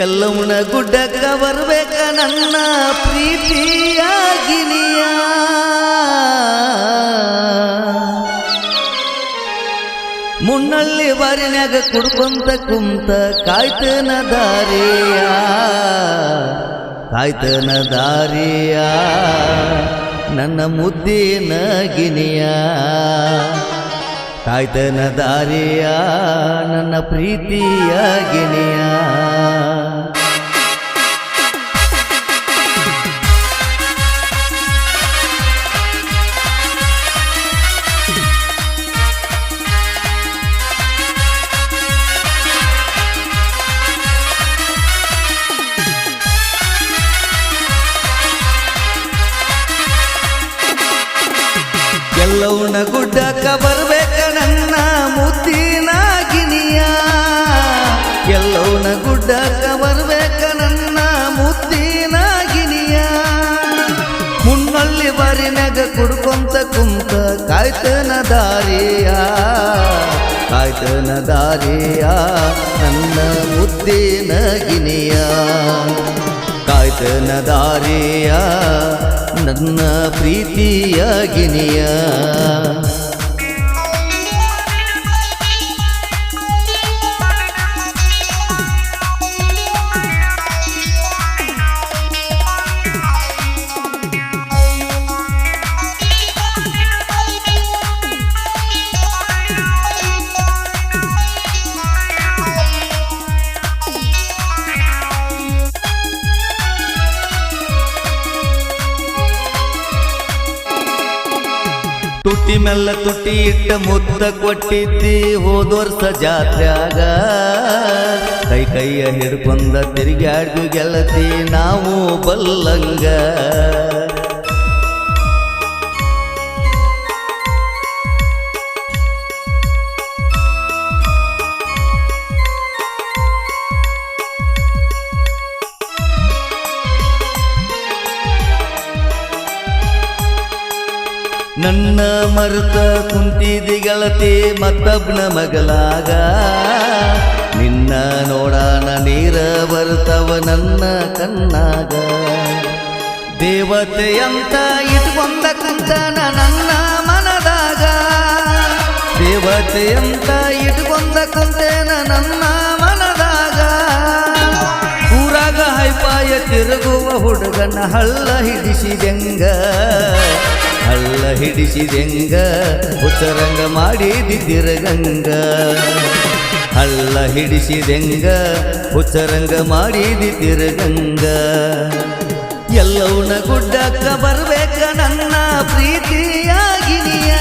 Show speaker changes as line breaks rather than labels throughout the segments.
ಎಲ್ಲವನ ಗುಡ್ಡಕ್ಕ ಬರ್ಬೇಕ ನನ್ನ ಪ್ರೀತಿಯ ಗಿನಿಯ ಮುನ್ನಳ್ಳಿ ಬಾರಿನ್ಯಾಗ ಕುಡ್ಕೊಂತ ಕುಂತ ಕಾಯ್ತನ ದಾರಿಯ ನನ್ನ ಮುದ್ದಿನ ಗಿನಿಯ ಕಾಯ್ತನ ದಾರಿಯ ನನ್ನ ಪ್ರೀತಿಯ ಗಿನಿಯ ಎಲ್ಲವನ ಗುಡ್ಡಕ್ಕ ಬರ್ಬೇಕ ನನ್ನ ಮುದ್ದಿನ ಗಿನಿಯ ಎಲ್ಲವನ ಗುಡ್ಡಕ್ಕ ಬರ್ಬೇಕ ನನ್ನ ಮುದ್ದಿನ ಗಿನಿಯ ಮುನ್ನಳ್ಳಿ ಬಾರಿನ್ಯಾಗ ಕುಡ್ಕೊಂತ ಕುಂತ ಕಾಯ್ತನ ದಾರಿಯ ನನ್ನ ಮುದ್ದಿನ ಗಿನಿಯ ಕಾಯ್ತನ ದಾರಿಯ ನನ್ನ ಪ್ರೀತಿಯ ಗಿನಿಯ ತುಟ್ಟಿ ಮೆಲ್ಲ ತುಟ್ಟಿ ಇಟ್ಟ ಮುತ್ತ ಕೊಟ್ಟಿದ್ದಿ ಹೋದ ವರ್ಷ ಜಾತ್ರ್ಯಾಗ ಕೈಯ ಹಿಡ್ಕೊಂಡ ತಿರುಗಾಡ್ದು ಗೆಳತಿ ನಾವು ಬಲ್ಲಂಗ ನನ್ನ ಮರುತ ಕುಂತಿದಿ ಗೆಳತಿ ಮತ್ತೊಬ್ಬನ ಮಗಲಾಗ ನಿನ್ನ ನೋಡಾನ ನೀರ ಬರ್ತವ ನನ್ನ ಕಣ್ಣಾಗ ದೇವತೆಯಂತ ಇಟ್ಕೊಂಡ ಕುಂತನ ನನ್ನ ಮನದಾಗ ದೇವತೆಯಂತ ಇಟ್ಕೊಂಡ ಕುಂತೇನ ನನ್ನ ಮನದಾಗ ಊರಾಗ ಹೈಪಾಯ ತಿರುಗುವ ಹುಡುಗನ ಹಳ್ಳ ಹಿಡಿಸಿದೆಂಗ ಹುಚ್ಚರಂಗ ಮಾಡಿದಿರಗಂಗ ಹಳ್ಳ ಹಿಡಿಸಿದೆಂಗ ಹುಚ್ಚರಂಗ ಮಾಡಿದಿರಗಂಗ ಎಲ್ಲವನ ಗುಡ್ಡಕ್ಕ ಬರ್ಬೇಕ ನನ್ನ ಪ್ರೀತಿಯ ಗಿನಿಯ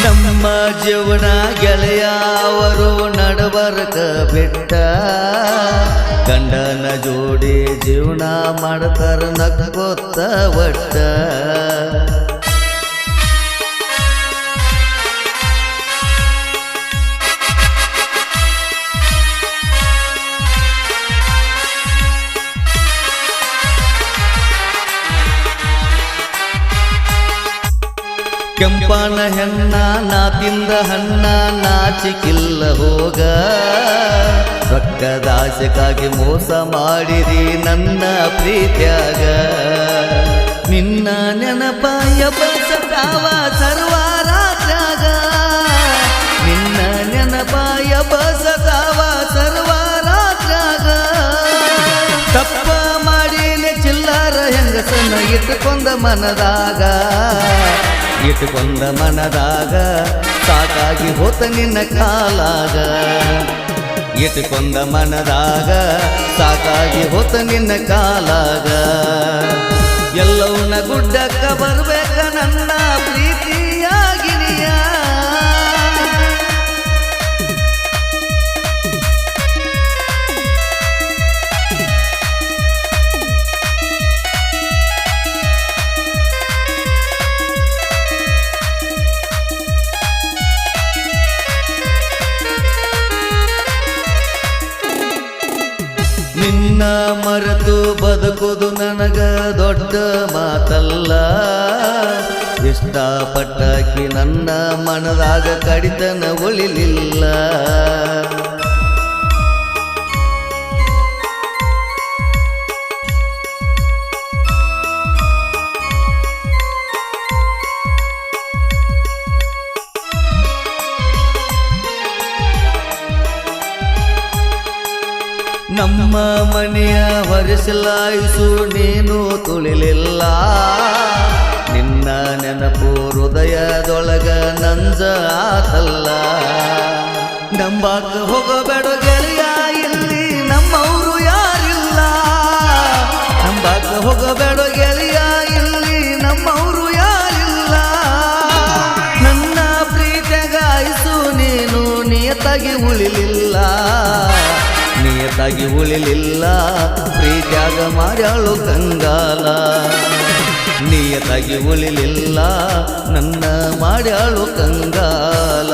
ನಮ್ಮ ಜೀವನ ಗೆಳೆಯ ಅವರು ನಡಬರ್ಕ ಬಿಟ್ಟ ಗಂಡನ ಜೋಡಿ ಜೀವನ ಮಾಡ್ತಾರ ನಕ್ಕೊತ್ತ ಒಟ್ಟ ಕೆಂಪನ ಹೆಣ್ಣ ನಾ ತಿಂದ ಹಣ್ಣ ನಾಚಿಕಿಲ್ಲ ಹೋಗ ರೊಕ್ಕದಾಸಕ್ಕಾಗಿ ಮೋಸ ಮಾಡಿದಿ ನನ್ನ ಪ್ರೀತ್ಯಾಗ ನಿನ್ನ ನೆನಪ ಎಬಸತಾವ ಸರ್ವರಾತ್ರಾಗ ನಿನ್ನ ನೆನಪ ಎಬಸತಾವ ಸರ್ವರಾತ್ರಾಗ ತಪ್ಪ ಮಾಡಿಲೆ ಚಿಲ್ಲರ ಹೆಂಗಸನ ಇಟ್ಟುಕೊಂಡ ಮನದಾಗ ಸಾಕಾಗಿ ಹೋತ ನಿನ್ನ ಕಾಲಾಗ ಇಟ್ಟುಕೊಂಡ ಮನದಾಗ ಸಾಕಾಗಿ ಹೋತ ನಿನ್ನ ಕಾಲಾಗ ಎಲ್ಲವನ ಗುಡ್ಡಕ್ಕ ಬರ್ಬೇಕ ನನ್ನ ಪ್ರೀತಿಯ ಗಿನಿಯ ಮರೆತು ಬದುಕುದು ನನಗ ದೊಡ್ಡ ಮಾತಲ್ಲ. ಇಷ್ಟಪಟ್ಟಾಕಿ ನನ್ನ ಮನದಾಗ ಕಡಿತನ ಉಳಿಲಿಲ್ಲ. ನಮ್ಮ ಮನೆಯ ಹೊರಿಸಲಾಯಿಸು ನೀನು ತುಳಿಲಿಲ್ಲ. ನಿನ್ನ ನೆನಪು ಹೃದಯದೊಳಗ ನಂಜ ಆತಲ್ಲ. ನಂಬಾಕ ಹೋಗಬೇಡ ಗೆಳೆಯ, ಇಲ್ಲಿ ನಮ್ಮವರು ಯಾರಿಲ್ಲ. ನಂಬಾಕ ಹೋಗಬೇಡ ಗೆಳೆಯ, ಇಲ್ಲಿ ನಮ್ಮವರು ಯಾರಿಲ್ಲ. ನನ್ನ ಪ್ರೀತಿಗಾಯಿಸು ನೀನು ನಿಯತಾಗಿ ಉಳಿಲಿಲ್ಲ. ನಿಯತಾಗಿ ಉಳಿಲಿಲ್ಲ, ಪ್ರೀತ್ಯಾಗ ಮಾಡ್ಯಾಳು ಕಂಗಾಲ. ನಿಯತಾಗಿ ಉಳಿಲಿಲ್ಲ, ನನ್ನ ಮಾಡ್ಯಾಳು ಕಂಗಾಲ.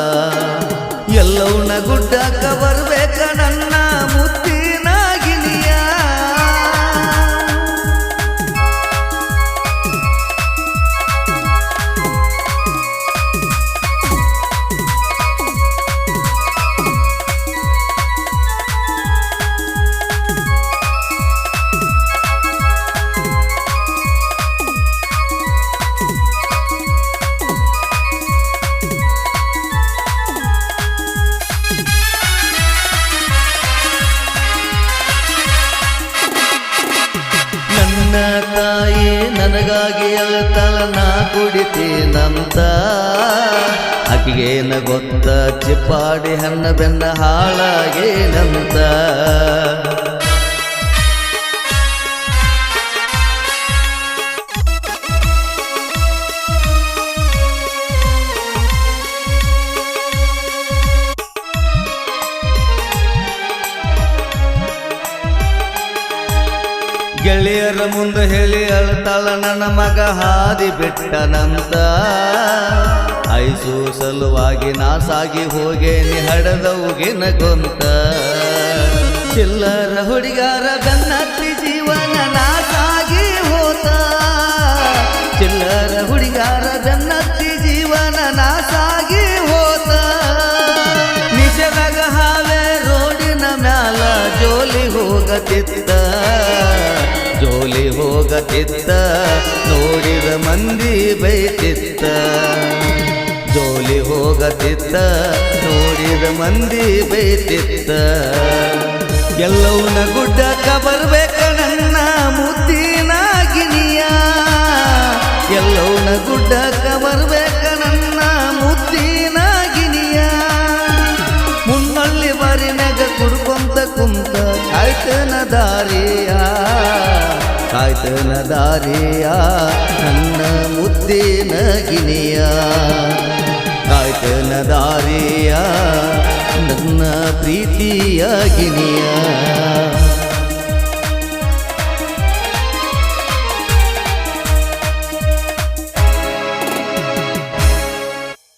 ಎಲ್ಲವನ್ನ ಗುಡ್ಡಕ್ಕ ಬರ್ಬೇಕ ನನ್ನ ಮುತ್ತಿನಾಗಿನಿಯ. ನನ್ನ ತಾಯಿ ನನಗಾಗಿ ಅಳತಾಳ, ನಾ ಕುಡಿತೀನಂತ. ಆಕಿಗೇನ ಗೊತ್ತ ಚಿಪ್ಪಾಡಿ ಹಣ್ಣ ಬೆನ್ನ ಹಾಳಾಗೇನಂತ. ಗೆಳೆಯರ ಮುಂದೆ ಹೇಳಿ ಅಳ್ತಾಳ, ನನ್ನ ಮಗ ಹಾದಿ ಬಿಟ್ಟನಂತ. ಐಸು ಸಲುವಾಗಿ ನಾ ಸಾಗಿ ಹೋಗೇನಿ ಹಡದವುಗಿನ ಗೊಂತ. ಚಿಲ್ಲರ ಹುಡುಗಾರ ಬೆನ್ನತ್ತಿ ಜೀವನ ನಾ ಸಾಗಿ ಹೋತ. ಚಿಲ್ಲರ ಹುಡುಗಾರ ಬೆನ್ನತ್ತಿ ಜೀವನ ನಾ ಸಾಗಿ ಹೋತ. ನಿಜದಾಗ ಹಾವೆ ರೋಡಿನ ಮ್ಯಾಲ ಜೋಲಿ ಹೋಗತಿತ್ತ. ಜೋಲಿ ಹೋಗತಿತ್ತ, ನೋಡಿದ ಮಂದಿ ಬೈತಿತ್ತ. ಜೋಲಿ ಹೋಗತಿತ್ತ, ನೋಡಿದ ಮಂದಿ ಬೈತಿತ್ತ. ಎಲ್ಲವನ್ನ ಗುಡ್ಡಕ್ಕ ಬರ್ಬೇಕ ನನ್ನ ಮುತ್ತಿನಾಗಿನಿಯ. ಎಲ್ಲವನ್ನ ಗುಡ್ಡಕ್ಕ ಬರ್ಬೇಕ ನನ್ನ ಮುತ್ತಿನಾಗಿನಿಯ. ಮುನ್ನಳ್ಳಿ ಬಾರಿನಾಗ ಕುಡ್ಕೊಂತ ಕುಂತ ಕಾಯ್ತನ ದಾರಿಯ. ಕಾಯ್ತನ ದಾರಿಯ ನನ್ನ ಮುದ್ದಿನ ಗಿನಿಯ. ಕಾಯ್ತನ ದಾರಿಯ ನನ್ನ ಪ್ರೀತಿಯ ಗಿನಿಯ.